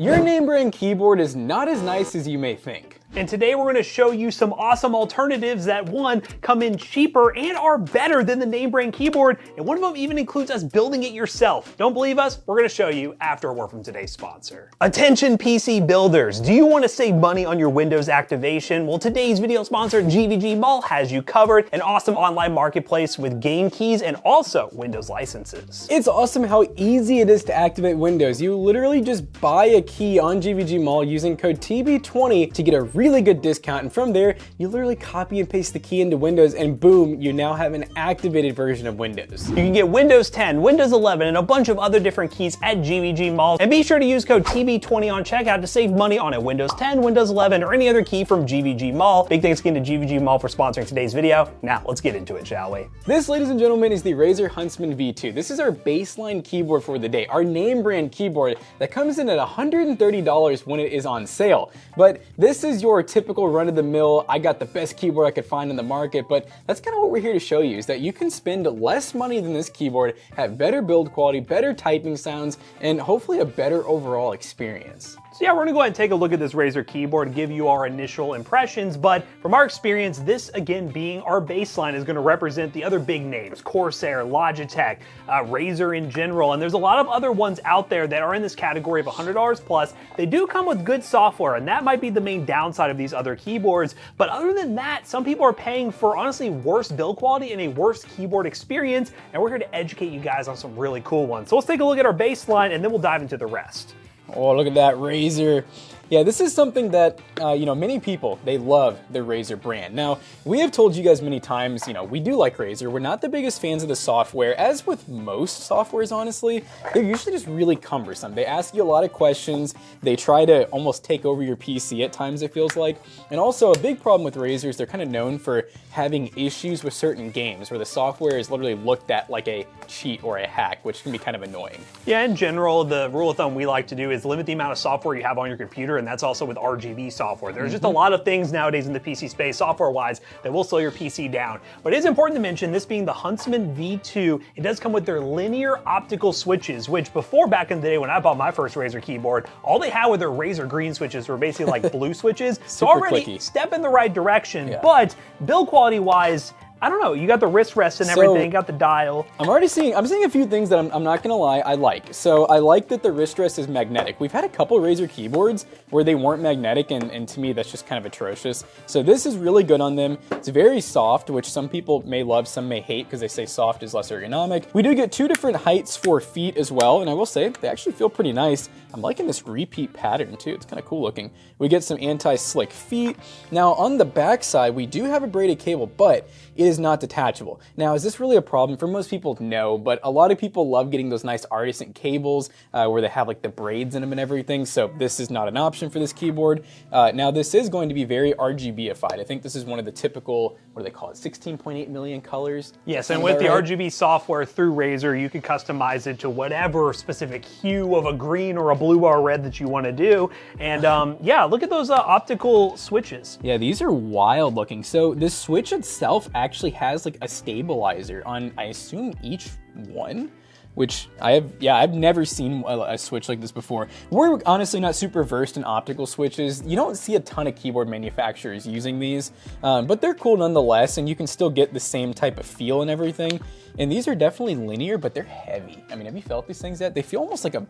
Your name brand keyboard is not as nice as you may think. And today we're going to show you some awesome alternatives that, one, come in cheaper and are better than the name brand keyboard, and one of them even includes us building it yourself. Don't believe us? We're going to show you after a word from today's sponsor. Attention PC builders, do you want to save money on your Windows activation? Well, today's video sponsor, GVG Mall, has you covered. An awesome online marketplace with game keys and also Windows licenses. It's awesome how easy it is to activate Windows. You literally just buy a key on GVG Mall using code TB20 to get a really good discount, and from there you literally copy and paste the key into Windows and boom, you now have an activated version of Windows. You can get Windows 10, Windows 11, and a bunch of other different keys at GVG Mall, and be sure to use code TB20 on checkout to save money on a Windows 10, Windows 11, or any other key from GVG Mall. Big thanks again to GVG Mall for sponsoring today's video. Now let's get into it, shall we? This, ladies and gentlemen, is the Razer Huntsman V2. This is our baseline keyboard for the day, our name brand keyboard that comes in at $130 when it is on sale. But this is your typical run-of-the-mill, I got the best keyboard I could find in the market, but that's kind of what we're here to show you, is that you can spend less money than this keyboard, have better build quality, better typing sounds, and hopefully a better overall experience. So yeah, we're gonna go ahead and take a look at this Razer keyboard and give you our initial impressions, but from our experience, this again being our baseline is gonna represent the other big names, Corsair, Logitech, Razer in general, and there's a lot of other ones out there that are in this category of $100 plus. They do come with good software, and that might be the main downside of these other keyboards, but other than that, some people are paying for honestly worse build quality and a worse keyboard experience, and we're here to educate you guys on some really cool ones. So let's take a look at our baseline and then we'll dive into the rest. Oh, look at that Razer. Yeah, this is something that, many people, they love the Razer brand. Now, we have told you guys many times, we do like Razer. We're not the biggest fans of the software. As with most softwares, honestly, they're usually just really cumbersome. They ask you a lot of questions. They try to almost take over your PC at times, it feels like. And also, a big problem with Razer is they're kind of known for having issues with certain games where the software is literally looked at like a cheat or a hack, which can be kind of annoying. Yeah, in general, the rule of thumb we like to do is limit the amount of software you have on your computer, and that's also with RGB software. There's just a lot of things nowadays in the PC space, software-wise, that will slow your PC down. But it is important to mention, this being the Huntsman V2, it does come with their linear optical switches, which before, back in the day when I bought my first Razer keyboard, all they had were their Razer green switches were basically like blue switches. So already clicky. Step in the right direction, but build quality-wise, I don't know, you got the wrist rest and everything, got the dial. I'm seeing a few things that I'm not gonna lie, I like. So I like that the wrist rest is magnetic. We've had a couple Razer keyboards where they weren't magnetic, and to me that's just kind of atrocious. So this is really good on them. It's very soft, which some people may love, some may hate because they say soft is less ergonomic. We do get two different heights for feet as well, and I will say they actually feel pretty nice. I'm liking this repeat pattern too, it's kind of cool looking. We get some anti-slick feet. Now on the back side, we do have a braided cable, but it is not detachable. Now, is this really a problem? For most people, no, but a lot of people love getting those nice artisan cables where they have like the braids in them and everything, so this is not an option for this keyboard. Now, this is going to be very RGB-ified. I think this is one of the typical, what do they call it, 16.8 million colors? Yes, and with the RGB software through Razer, you can customize it to whatever specific hue of a green or a blue or a red that you want to do. And yeah, look at those optical switches. Yeah, these are wild looking. So this switch itself actually has like a stabilizer on, I assume, each one, which I've never seen a switch like this before. We're honestly not super versed in optical switches. You don't see a ton of keyboard manufacturers using these, but they're cool nonetheless, and you can still get the same type of feel and everything. And these are definitely linear, but they're heavy. I mean, have you felt these things yet? They feel almost like a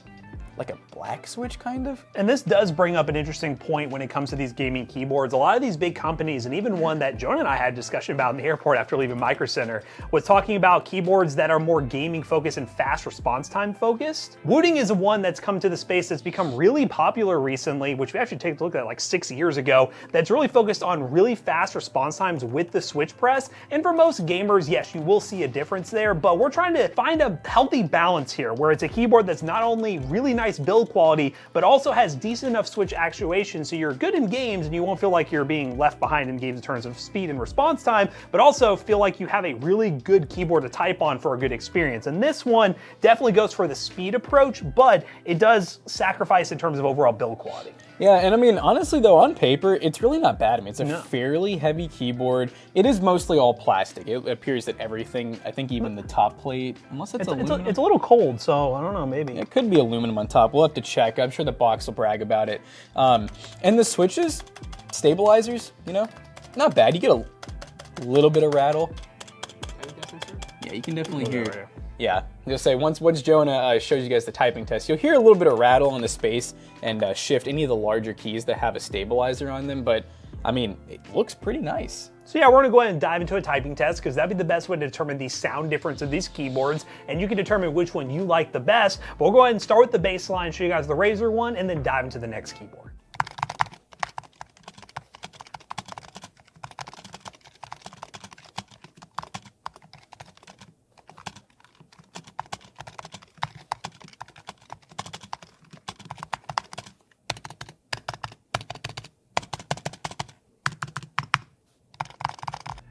black switch, kind of. And this does bring up an interesting point when it comes to these gaming keyboards. A lot of these big companies, and even one that Jonah and I had a discussion about in the airport after leaving Micro Center, was talking about keyboards that are more gaming focused and fast response time focused. Wooting is one that's come to the space that's become really popular recently, which we actually took a look at like 6 years ago, that's really focused on really fast response times with the switch press. And for most gamers, yes, you will see a difference there, but we're trying to find a healthy balance here where it's a keyboard that's not only really nice build quality, but also has decent enough switch actuation so you're good in games and you won't feel like you're being left behind in games in terms of speed and response time, but also feel like you have a really good keyboard to type on for a good experience. And this one definitely goes for the speed approach, but it does sacrifice in terms of overall build quality. Yeah, and I mean, honestly though, on paper, it's really not bad. I mean, it's a fairly heavy keyboard. It is mostly all plastic. It appears that everything, I think even the top plate, unless it's aluminum. It's a little cold, so I don't know, maybe. It could be aluminum on top. We'll have to check. I'm sure the box will brag about it. And the switches, stabilizers, you know, not bad. You get a little bit of rattle. Yeah, you can definitely hear it. Yeah, you'll say once Jonah shows you guys the typing test, you'll hear a little bit of rattle on the space and shift any of the larger keys that have a stabilizer on them, but I mean, it looks pretty nice. So yeah, we're gonna go ahead and dive into a typing test because that'd be the best way to determine the sound difference of these keyboards, and you can determine which one you like the best. But we'll go ahead and start with the baseline, show you guys the Razer one, and then dive into the next keyboard.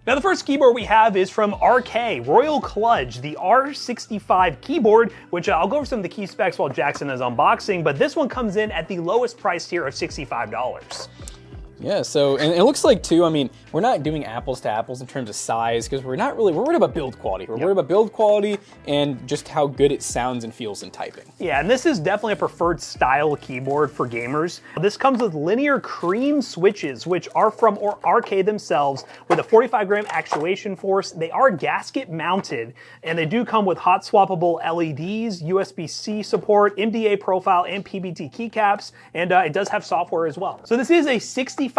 Now the first keyboard we have is from RK, Royal Kludge, the R65 keyboard, which I'll go over some of the key specs while Jackson is unboxing, but this one comes in at the lowest price tier of $65. Yeah, so, and it looks like too, I mean, we're not doing apples to apples in terms of size because we're worried about build quality. We're worried about build quality and just how good it sounds and feels in typing. Yeah, and this is definitely a preferred style keyboard for gamers. This comes with linear cream switches, which are from RK themselves with a 45-gram actuation force. They are gasket mounted, and they do come with hot swappable LEDs, USB-C support, MDA profile, and PBT keycaps, and it does have software as well. So this is a 65%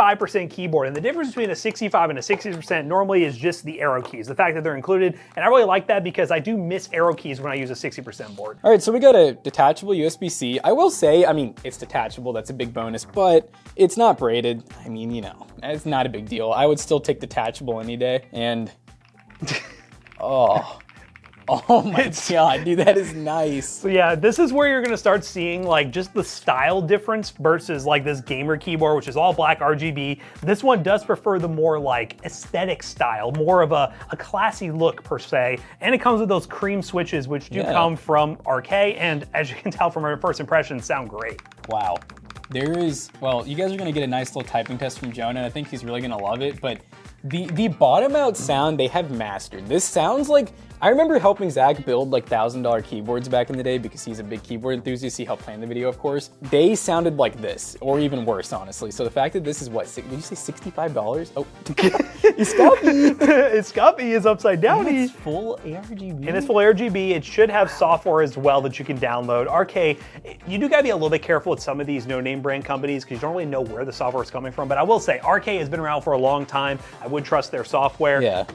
keyboard, and the difference between a 65 and a 60% normally is just the arrow keys, the fact that they're included, and I really like that because I do miss arrow keys when I use a 60% board. All right, so we got a detachable USB-C. I will say, I mean, it's detachable, that's a big bonus, but it's not braided. I mean, you know, it's not a big deal. I would still take detachable any day, and oh my God, dude, that is nice. So yeah, this is where you're gonna start seeing like just the style difference versus like this gamer keyboard, which is all black RGB. This one does prefer the more like aesthetic style, more of a classy look per se. And it comes with those cream switches, which do come from RK, and as you can tell from our first impressions, sound great. Wow. There is, well, you guys are gonna get a nice little typing test from Jonah, and I think he's really gonna love it, but the bottom out sound they have mastered. This sounds like, I remember helping Zach build like $1,000 keyboards back in the day because he's a big keyboard enthusiast. He helped plan the video, of course. They sounded like this, or even worse, honestly. So the fact that this is what, did you say $65? Oh, it's Scoppy. Scoppy is upside down. It's full ARGB. And it's full ARGB. It should have software as well that you can download. RK, you do gotta be a little bit careful with some of these no-name brand companies because you don't really know where the software is coming from. But I will say, RK has been around for a long time. I would trust their software. Yeah.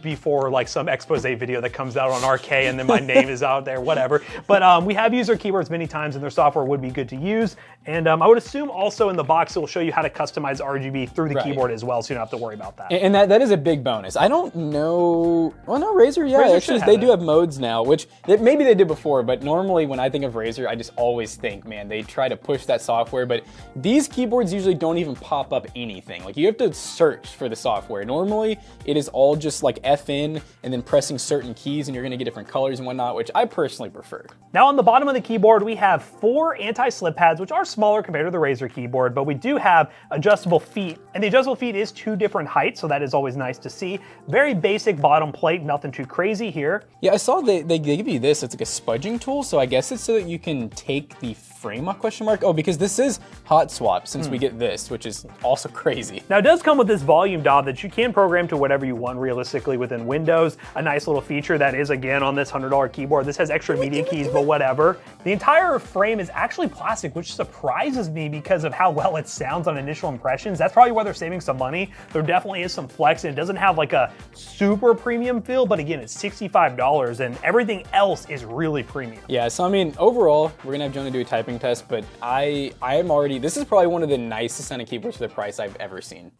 Before like some expose video that comes out on RK and then my name is out there, whatever. But we have used their keyboards many times and their software would be good to use. And I would assume also in the box it will show you how to customize RGB through the keyboard as well, so you don't have to worry about that. And that is a big bonus. I don't know, well no, Razer, yeah, Razer actually they do have modes now, which maybe they did before, but normally when I think of Razer, I just always think, man, they try to push that software, but these keyboards usually don't even pop up anything. Like you have to search for the software. Normally it is all just like FN and then pressing certain keys and you're gonna get different colors and whatnot, which I personally prefer. Now on the bottom of the keyboard, we have 4 anti-slip pads, which are smaller compared to the Razer keyboard, but we do have adjustable feet, and the adjustable feet is 2 different heights, so that is always nice to see. Very basic bottom plate, nothing too crazy here. Yeah, I saw they give you this, it's like a spudging tool, so I guess it's so that you can take the frame off, question mark? Oh, because this is hot swap since we get this, which is also crazy. Now it does come with this volume knob that you can program to whatever you want realistically within Windows. A nice little feature that is again on this $100 keyboard. This has extra media keys, but whatever. The entire frame is actually plastic, which surprises me because of how well it sounds on initial impressions. That's probably why they're saving some money. There definitely is some flex, and it doesn't have like a super premium feel, but again, it's $65 and everything else is really premium. Yeah, so I mean, overall, we're gonna have Jonah do a typing test, but I am already, this is probably one of the nicest sounding keyboards for the price I've ever seen.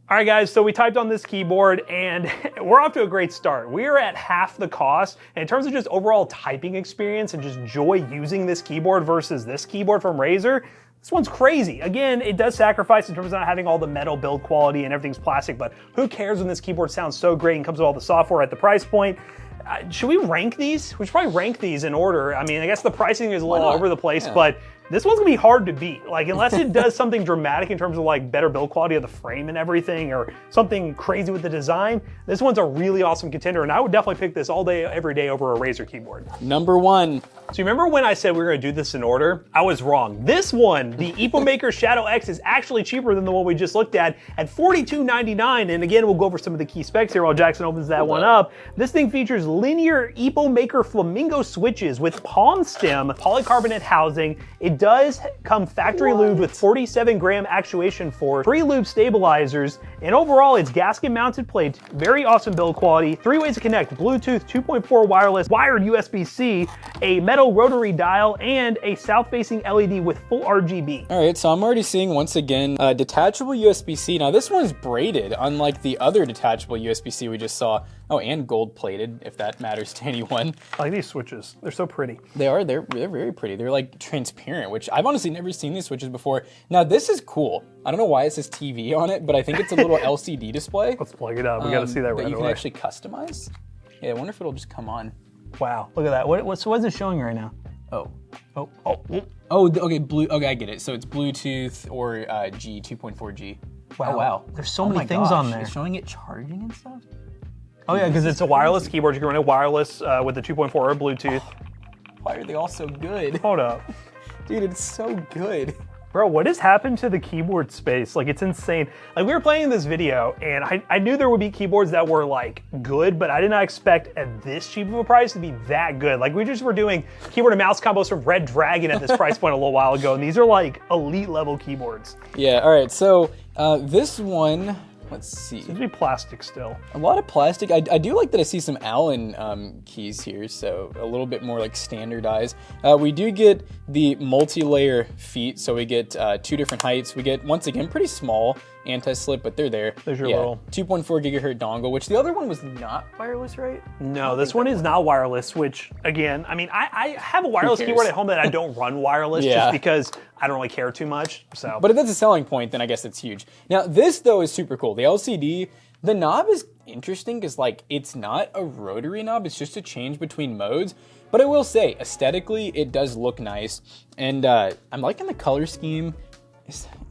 All right, guys, so we typed on this keyboard and we're off to a great start. We are at half the cost. And in terms of just overall typing experience and just joy using this keyboard versus this keyboard from Razer, this one's crazy. Again, it does sacrifice in terms of not having all the metal build quality and everything's plastic, but who cares when this keyboard sounds so great and comes with all the software at the price point? Should we rank these? We should probably rank these in order. I mean, I guess the pricing is a little all over the place, but this one's gonna be hard to beat. Like, unless it does something dramatic in terms of like better build quality of the frame and everything, or something crazy with the design, this one's a really awesome contender, and I would definitely pick this all day, every day over a Razer keyboard. Number 1. So you remember when I said we were gonna do this in order? I was wrong. This one, the Epomaker Shadow-X, is actually cheaper than the one we just looked at $42.99. And again, we'll go over some of the key specs here while Jackson opens that one up. This thing features linear Epomaker flamingo switches with palm stem, polycarbonate housing. It does come factory lubed with 47-gram actuation force, 3 lube stabilizers, and overall it's gasket mounted plates, very awesome build quality, 3 ways to connect, Bluetooth, 2.4 wireless, wired USB-C, a metal rotary dial, and a south-facing LED with full RGB. All right, so I'm already seeing once again detachable USB-C. Now this one's braided, unlike the other detachable USB-C we just saw. Oh, and gold plated, if that matters to anyone. I like these switches. They're so pretty. They are. They're very pretty. They're like transparent, which I've honestly never seen these switches before. Now this is cool. I don't know why it says TV on it, but I think it's a little LCD display. Let's plug it up. We got to see that right away. You can actually customize. Yeah, I wonder if it'll just come on. Wow, look at that. What is it showing right now? Oh, okay, okay, I get it. So it's Bluetooth or G, 2.4G. Wow. Oh, wow. There's so many things on there. It's showing it charging and stuff? Oh yeah, because it's a wireless keyboard. You can run it wireless with the 2.4 or Bluetooth. Why are they all so good? Hold up. Dude, it's so good. Bro, what has happened to the keyboard space? Like, it's insane. Like, we were playing this video, and I knew there would be keyboards that were, like, good, but I did not expect at this cheap of a price to be that good. Like, we just were doing keyboard and mouse combos from Red Dragon at this price point a little while ago, and these are, like, elite-level keyboards. Yeah, all right, so this one, let's see. Seems to be plastic still. A lot of plastic. I do like that I see some Allen keys here, so a little bit more like standardized. We do get the multi-layer feet, so we get 2 different heights. We get, once again, pretty small anti-slip, but they're there. There's your little 2.4 gigahertz dongle, which the other one was not wireless, right? No, this one is not wireless, which, again, I mean, I have a wireless keyboard at home that I don't run wireless just because I don't really care too much, so. But if that's a selling point, then I guess it's huge. Now, this, though, is super cool. The LCD, the knob is interesting because, like, it's not a rotary knob. It's just a change between modes. But I will say, aesthetically, it does look nice. And I'm liking the color scheme.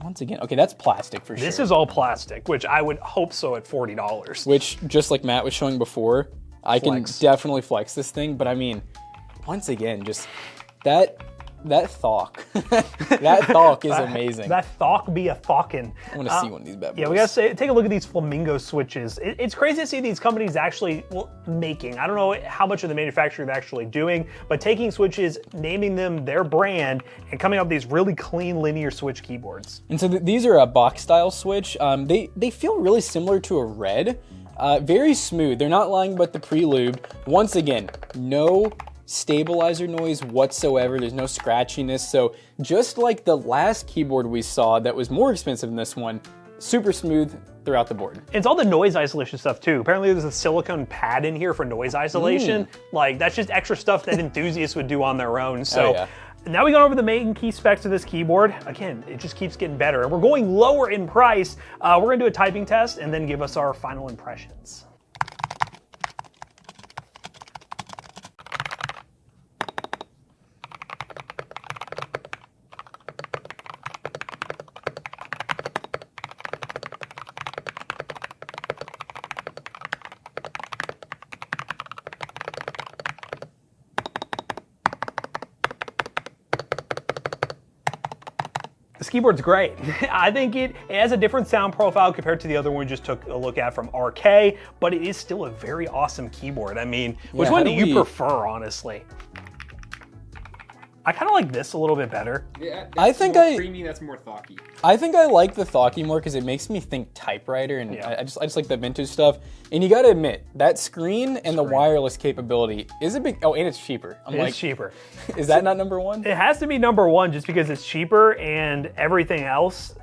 Once again, okay, that's plastic for sure. This is all plastic, which I would hope so at $40. Which, just like Matt was showing before, I can definitely flex this thing. But I mean, once again, just that thawk. That thawk is amazing. That thawk be a thawkin'. I want to see one of these bad boys. Yeah, we gotta say, take a look at these flamingo switches. It's crazy to see these companies actually making. I don't know how much of the manufacturing they're actually doing, but taking switches, naming them their brand, and coming up with these really clean linear switch keyboards. And so these are a box style switch. They feel really similar to a red. Very smooth. They're not lying about the pre-lubed. Once again, no stabilizer noise whatsoever. There's no scratchiness. So just like the last keyboard we saw that was more expensive than this one, super smooth throughout the board. It's all the noise isolation stuff too. Apparently there's a silicone pad in here for noise isolation. Like, that's just extra stuff that enthusiasts would do on their own. So now we got over the main key specs of this keyboard. Again, it just keeps getting better. And we're going lower in price. We're gonna do a typing test and then give us our final impressions. This keyboard's great. I think it has a different sound profile compared to the other one we just took a look at from RK, but it is still a very awesome keyboard. I mean, which one do you prefer, honestly? I kind of like this a little bit better. Yeah, I think more creamy, that's more thocky. I think I like the Thocky more because it makes me think typewriter, and Yeah. I just like the vintage stuff. And you gotta admit, that screen and the wireless capability is a big, oh, and it's cheaper. It's cheaper. Is that not number one? It has to be number one just because it's cheaper and everything else.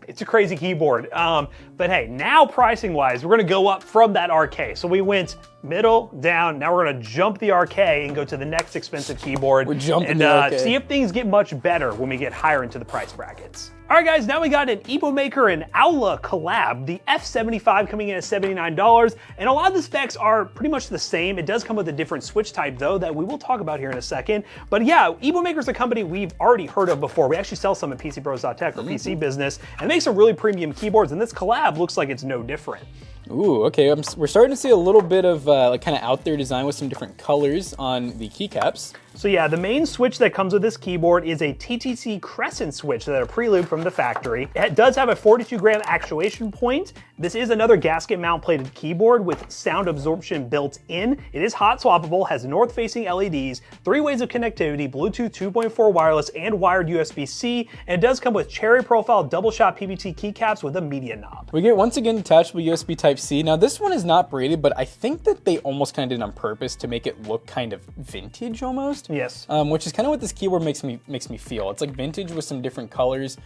It's a crazy keyboard. But hey, now pricing wise, we're gonna go up from that RK. So we went middle, down, now we're gonna jump the RK and go to the next expensive keyboard. We're jumping and the RK. see if things get much better when we get higher into the price brackets. All right, guys, now we got an Epomaker and Aula collab, the F75 coming in at $79, and a lot of the specs are pretty much the same. It does come with a different switch type, though, that we will talk about here in a second. But yeah, Epomaker's a company we've already heard of before. We actually sell some at PCBros.tech or PC Business, and make some really premium keyboards, and this collab looks like it's no different. Ooh, okay. We're starting to see a little bit of like kind of out there design with some different colors on the keycaps. So yeah, the main switch that comes with this keyboard is a TTC Crescent switch that are pre-lubed from the factory. It does have a 42-gram actuation point. This is another gasket mount plated keyboard with sound absorption built in. It is hot swappable, has north-facing LEDs, 3 ways of connectivity, Bluetooth 2.4 wireless and wired USB-C, and it does come with cherry profile double-shot PBT keycaps with a media knob. We get, once again, detachable USB Type-C. Now, this one is not braided, but I think that they almost kind of did on purpose to make it look kind of vintage almost. Yes. Which is kind of what this keyboard makes me feel. It's like vintage with some different colors.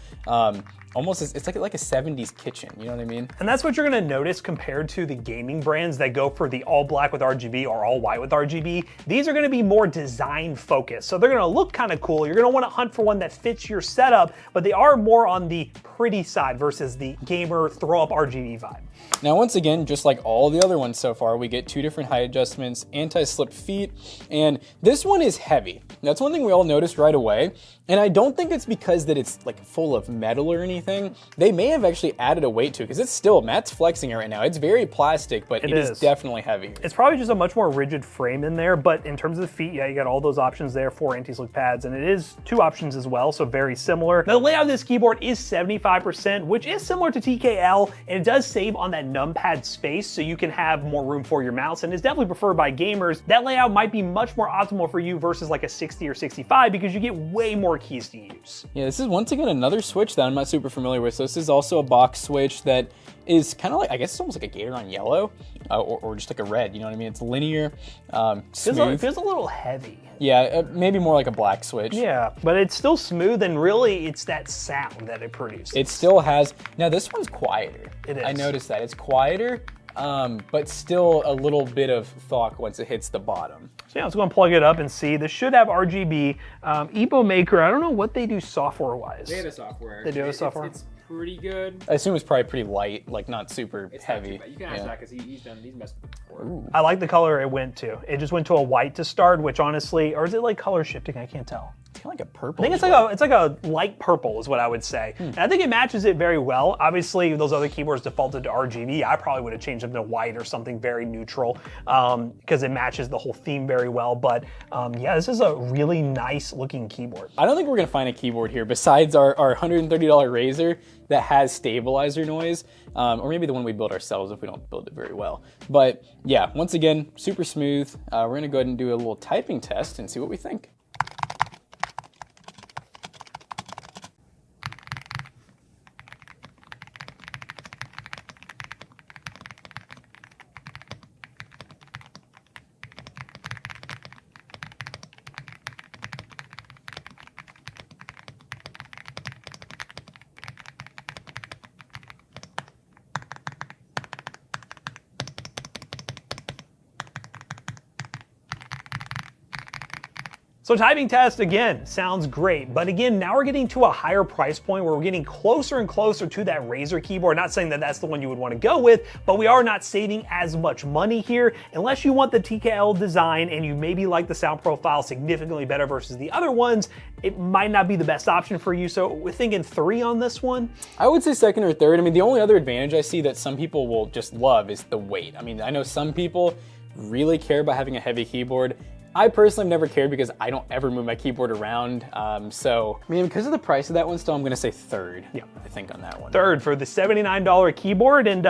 Almost, it's like a 70s kitchen, you know what I mean? And that's what you're gonna notice compared to the gaming brands that go for the all black with RGB or all white with RGB. These are gonna be more design focused. So they're gonna look kind of cool. You're gonna wanna hunt for one that fits your setup, but they are more on the pretty side versus the gamer throw up RGB vibe. Now, once again, just like all the other ones so far, we get 2 different height adjustments, anti-slip feet, and this one is heavy. That's one thing we all noticed right away, and I don't think it's because that it's like full of metal or anything. They may have actually added a weight to it, because it's still, Matt's flexing it right now. It's very plastic, but it is definitely heavy. It's probably just a much more rigid frame in there, but in terms of the feet, yeah, you got all those options there, 4 anti-slip pads, and it is 2 options as well, so very similar. Now, the layout of this keyboard is 75%, which is similar to TKL, and it does save on that numpad space, so you can have more room for your mouse, and is definitely preferred by gamers. That layout might be much more optimal for you versus like a 60 or 65 because you get way more keys to use. Yeah, this is once again another switch that I'm not super familiar with. So this is also a box switch that is kind of like, I guess it's almost like a Gator on yellow, or just like a red, you know what I mean? It's linear, smooth. It feels a little heavy. Yeah, maybe more like a black switch. Yeah, but it's still smooth, and really it's that sound that it produces. It still has, now this one's quieter. It is. I noticed that, it's quieter, but still a little bit of thawk once it hits the bottom. So yeah, let's go and plug it up and see. This should have RGB. Epomaker, I don't know what they do software-wise. They have a software. They do have a software? It's pretty good. I assume it's probably pretty light, like not super It's heavy. Not too bad. You can ask that because he's messed with it before. Ooh. I like the color it went to. It just went to a white to start, which honestly, or is it like color shifting? I can't tell. It's kind of like a purple. I think it's like a light purple is what I would say. And I think it matches it very well. Obviously, those other keyboards defaulted to RGB. I probably would have changed them to white or something very neutral because it matches the whole theme very well. But yeah, this is a really nice looking keyboard. I don't think we're gonna find a keyboard here besides our $130 Razer that has stabilizer noise, or maybe the one we build ourselves if we don't build it very well. But yeah, once again, super smooth. We're gonna go ahead and do a little typing test and see what we think. So typing test, again, sounds great, but again, now we're getting to a higher price point where we're getting closer and closer to that Razer keyboard. Not saying that that's the one you would want to go with, but we are not saving as much money here. Unless you want the TKL design and you maybe like the sound profile significantly better versus the other ones, it might not be the best option for you. So we're thinking 3 on this one. I would say second or third. I mean, the only other advantage I see that some people will just love is the weight. I mean, I know some people really care about having a heavy keyboard. I personally have never cared because I don't ever move my keyboard around. So, I mean, because of the price of that one still, I'm gonna say third. Yeah. I think on that one. Third for the $79 keyboard, and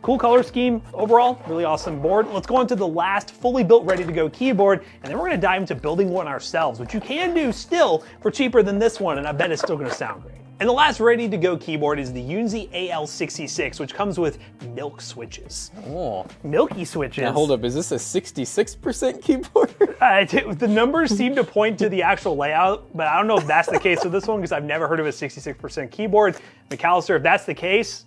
Cool color scheme overall, really awesome board. Let's go on to the last fully built, ready to go keyboard, and then we're gonna dive into building one ourselves, which you can do still for cheaper than this one, and I bet it's still gonna sound great. And the last ready to go keyboard is the Yunzii AL66, which comes with milk switches. Oh. Milky switches. Now hold up, is this a 66% keyboard? The numbers seem to point to the actual layout, but I don't know if that's the case with this one because I've never heard of a 66% keyboard. McAllister, if that's the case,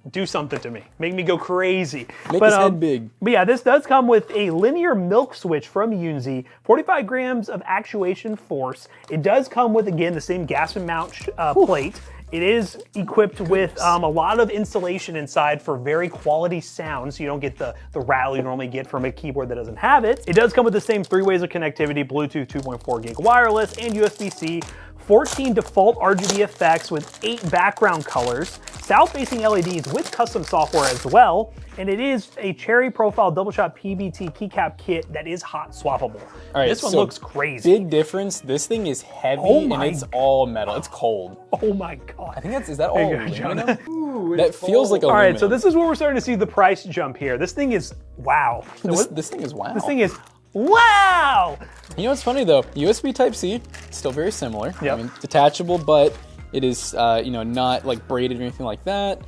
do something to me. Make me go crazy. Make his head big. But yeah, this does come with a linear milk switch from Yunzii, 45 grams of actuation force. It does come with, again, the same gas and mount plate. It is equipped with a lot of insulation inside for very quality sound, so you don't get the rattle you normally get from a keyboard that doesn't have it. It does come with the same 3 ways of connectivity, Bluetooth 2.4 gig wireless and USB-C, 14 default RGB effects with 8 background colors, south-facing LEDs with custom software as well, and it is a cherry profile double shot PVT keycap kit that is hot swappable. All right, this one so looks crazy. Big difference, this thing is heavy and it's all metal, it's cold. Oh my God. I think is that all aluminum? Ooh, That feels like All aluminum. right, so this is where we're starting to see the price jump here. This thing is, wow. This thing is wow. This thing is, wow! You know what's funny though? USB Type-C, still very similar. Yep. I mean, detachable, but it is not like braided or anything like that.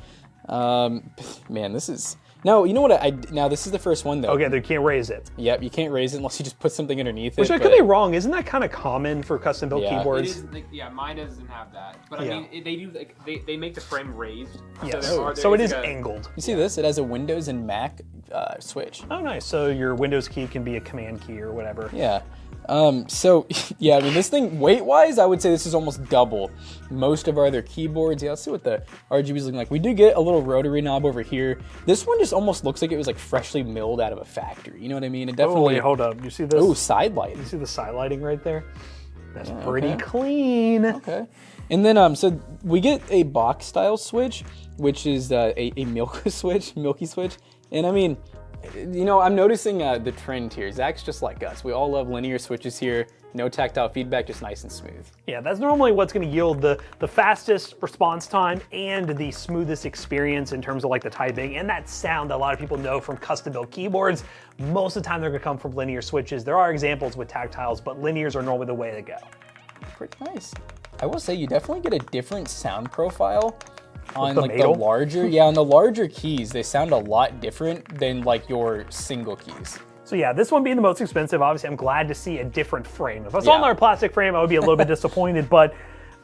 Man, this is. No, you know what? Now this is the first one though. Okay, they can't raise it. Yep, you can't raise it unless you just put something underneath Which it. I could be wrong. Isn't that kind of common for custom built Yeah. It keyboards? is, like, yeah, mine doesn't have that. But Yeah. I mean, they do, like, they make the frame raised. Yes. there So it is is like angled. You see this? It has a Windows and Mac switch. Oh, nice. So your Windows key can be a command key or whatever. Yeah. So yeah, I mean this thing weight-wise, I would say this is almost double most of our other keyboards. Yeah, let's see what the RGB is looking like. We do get a little rotary knob over here. This one just almost looks like it was like freshly milled out of a factory. You know what I mean? It Oh, definitely. wait, hold up. You see this? Oh, side light. You see the side lighting right there? That's pretty okay. clean. Okay. And then so we get a box style switch, which is a milky switch. And I mean, you know, I'm noticing the trend here. Zach's just like us. We all love linear switches here. No tactile feedback, just nice and smooth. Yeah, that's normally what's going to yield the fastest response time and the smoothest experience in terms of like the typing and that sound that a lot of people know from custom built keyboards. Most of the time they're going to come from linear switches. There are examples with tactiles, but linears are normally the way to go. Pretty nice. I will say you definitely get a different sound profile on the like Madel? the larger, yeah, on the larger keys. They sound a lot different than like your single keys. So yeah, this one being the most expensive, obviously I'm glad to see a different frame. If I saw Yeah. another plastic frame, I would be a little bit disappointed, but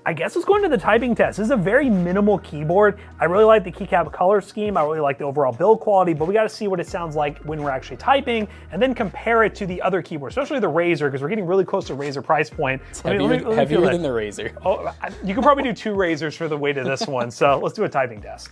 I guess let's go into the typing test. This is a very minimal keyboard. I really like the keycap color scheme. I really like the overall build quality, but we got to see what it sounds like when we're actually typing and then compare it to the other keyboards, especially the Razer, because we're getting really close to Razer price point. Heavier than the Razer. Oh, you could probably do 2 Razers for the weight of this one, so let's do a typing test.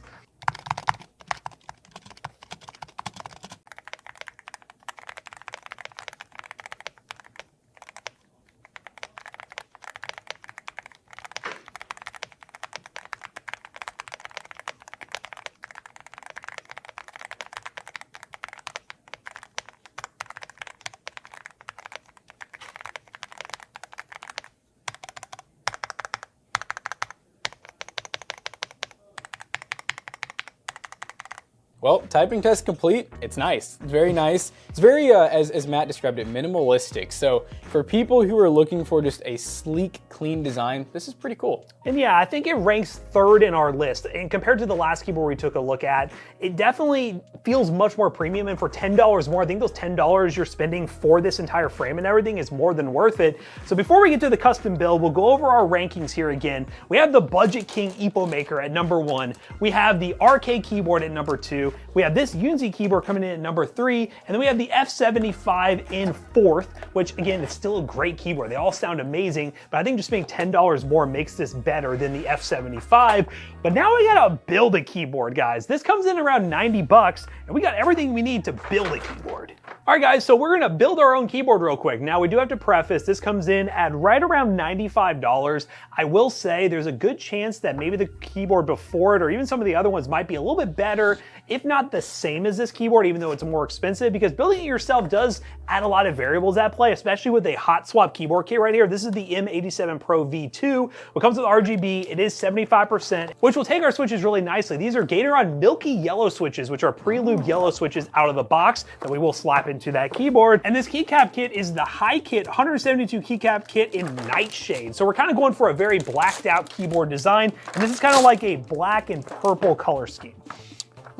Well, typing test complete. It's nice. It's very nice. It's very, as Matt described it, minimalistic. So for people who are looking for just a sleek, clean design, this is pretty cool. And yeah, I think it ranks 3rd in our list. And compared to the last keyboard we took a look at, it definitely feels much more premium. And for $10 more, I think those $10 you're spending for this entire frame and everything is more than worth it. So before we get to the custom build, we'll go over our rankings here again. We have the Budget King Epomaker at number 1. We have the RK keyboard at number 2. We have this Yunzii keyboard coming in at number 3. And then we have the F75 in 4th, which again, it's still a great keyboard. They all sound amazing, but I think just paying $10 more makes this better than the F75. But now we gotta build a keyboard, guys. This comes in around 90 bucks, and we got everything we need to build a keyboard. All right, guys, so we're gonna build our own keyboard real quick. Now, we do have to preface, this comes in at right around $95. I will say there's a good chance that maybe the keyboard before it, or even some of the other ones, might be a little bit better, if not the same as this keyboard, even though it's more expensive, because building it yourself does add a lot of variables at play, especially with a hot swap keyboard kit right here. This is the M87 Pro V2. What comes with RGB, it is 75%, which will take our switches really nicely. These are Gatoron milky yellow switches, which are pre-lubed yellow switches out of the box that we will slap into that keyboard. And this keycap kit is the high kit 172 keycap kit in Nightshade. So we're kind of going for a very blacked out keyboard design. And this is kind of like a black and purple color scheme.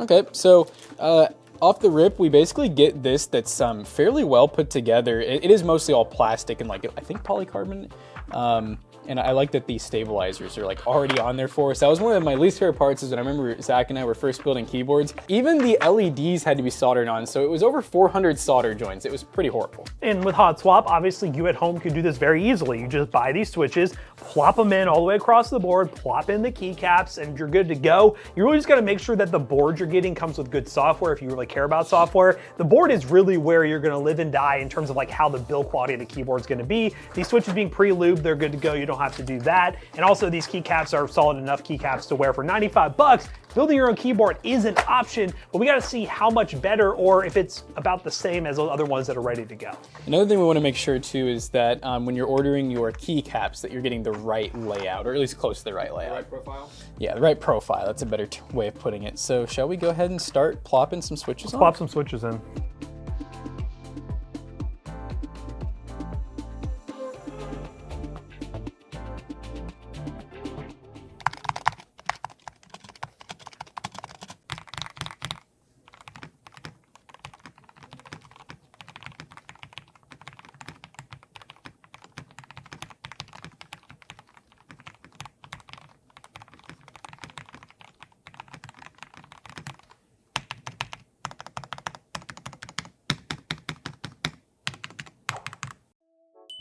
Okay, so off the rip, we basically get this that's fairly well put together. It is mostly all plastic and like, I think polycarbonate. And I like that these stabilizers are like already on there for us. That was one of my least favorite parts, is when I remember Zach and I were first building keyboards. Even the LEDs had to be soldered on, so it was over 400 solder joints. It was pretty horrible. And with hot swap, obviously you at home could do this very easily. You just buy these switches, plop them in all the way across the board, plop in the keycaps, and you're good to go. You really just gotta make sure that the board you're getting comes with good software if you really care about software. The board is really where you're gonna live and die in terms of like how the build quality of the keyboard's gonna be. These switches being pre-lubed, they're good to go. You don't have to do that. And also these keycaps are solid enough keycaps to wear for 95 bucks. Building your own keyboard is an option, but we gotta see how much better, or if it's about the same as those other ones that are ready to go. Another thing we wanna make sure too is that when you're ordering your keycaps, that you're getting the right layout, or at least close to the right layout. The right profile? Yeah, the right profile. That's a better way of putting it. So shall we go ahead and start plopping some switches on? Plop some switches in.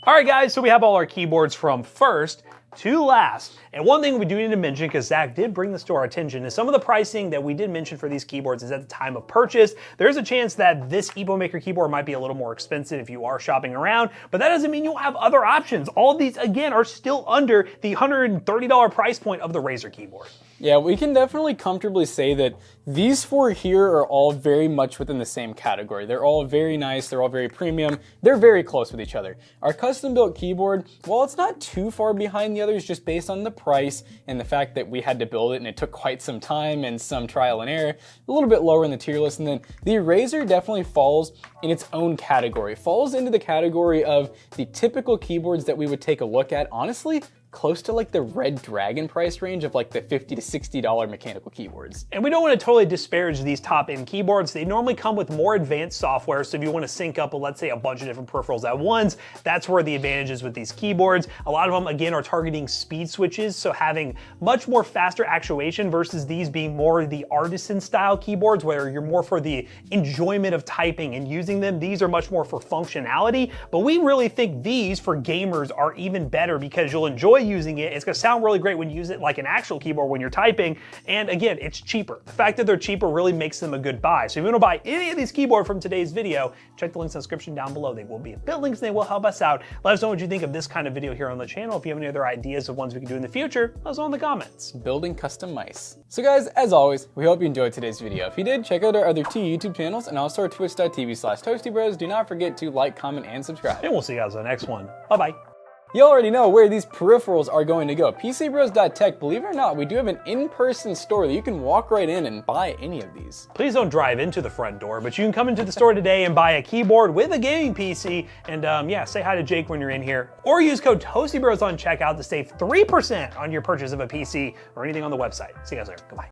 All right, guys, so we have all our keyboards from first to last. And one thing we do need to mention, because Zach did bring this to our attention, is some of the pricing that we did mention for these keyboards is at the time of purchase. There's a chance that this Epomaker keyboard might be a little more expensive if you are shopping around, but that doesn't mean you'll have other options. All of these, again, are still under the $130 price point of the Razer keyboard. Yeah, we can definitely comfortably say that these four here are all very much within the same category. They're all very nice, they're all very premium, they're very close with each other. Our custom-built keyboard, while it's not too far behind the others just based on the price and the fact that we had to build it and it took quite some time and some trial and error, a little bit lower in the tier list. And then the Razer definitely falls in its own category, falls into the category of the typical keyboards that we would take a look at, honestly, close to like the Red Dragon price range of like the $50 to $60 mechanical keyboards. And we don't want to totally disparage these top-end keyboards. They normally come with more advanced software, so if you want to sync up, let's say, a bunch of different peripherals at once, that's where the advantage is with these keyboards. A lot of them, again, are targeting speed switches, so having much more faster actuation versus these being more the artisan-style keyboards where you're more for the enjoyment of typing and using them. These are much more for functionality, but we really think these, for gamers, are even better because you'll enjoy using it. It's gonna sound really great when you use it like an actual keyboard when you're typing. And again, it's cheaper. The fact that they're cheaper really makes them a good buy. So if you wanna buy any of these keyboards from today's video, check the links in the description down below. They will be affiliate links and they will help us out. Let us know what you think of this kind of video here on the channel. If you have any other ideas of ones we can do in the future, let us know in the comments. Building custom mice. So guys, as always, we hope you enjoyed today's video. If you did, check out our other two YouTube channels and also our twitch.tv/ToastyBros. Do not forget to like, comment, and subscribe. And we'll see you guys on the next one. Bye-bye. You already know where these peripherals are going to go. PCBros.tech, believe it or not, we do have an in-person store that you can walk right in and buy any of these. Please don't drive into the front door, but you can come into the store today and buy a keyboard with a gaming PC. And yeah, say hi to Jake when you're in here. Or use code ToastyBros on checkout to save 3% on your purchase of a PC or anything on the website. See you guys later. Goodbye.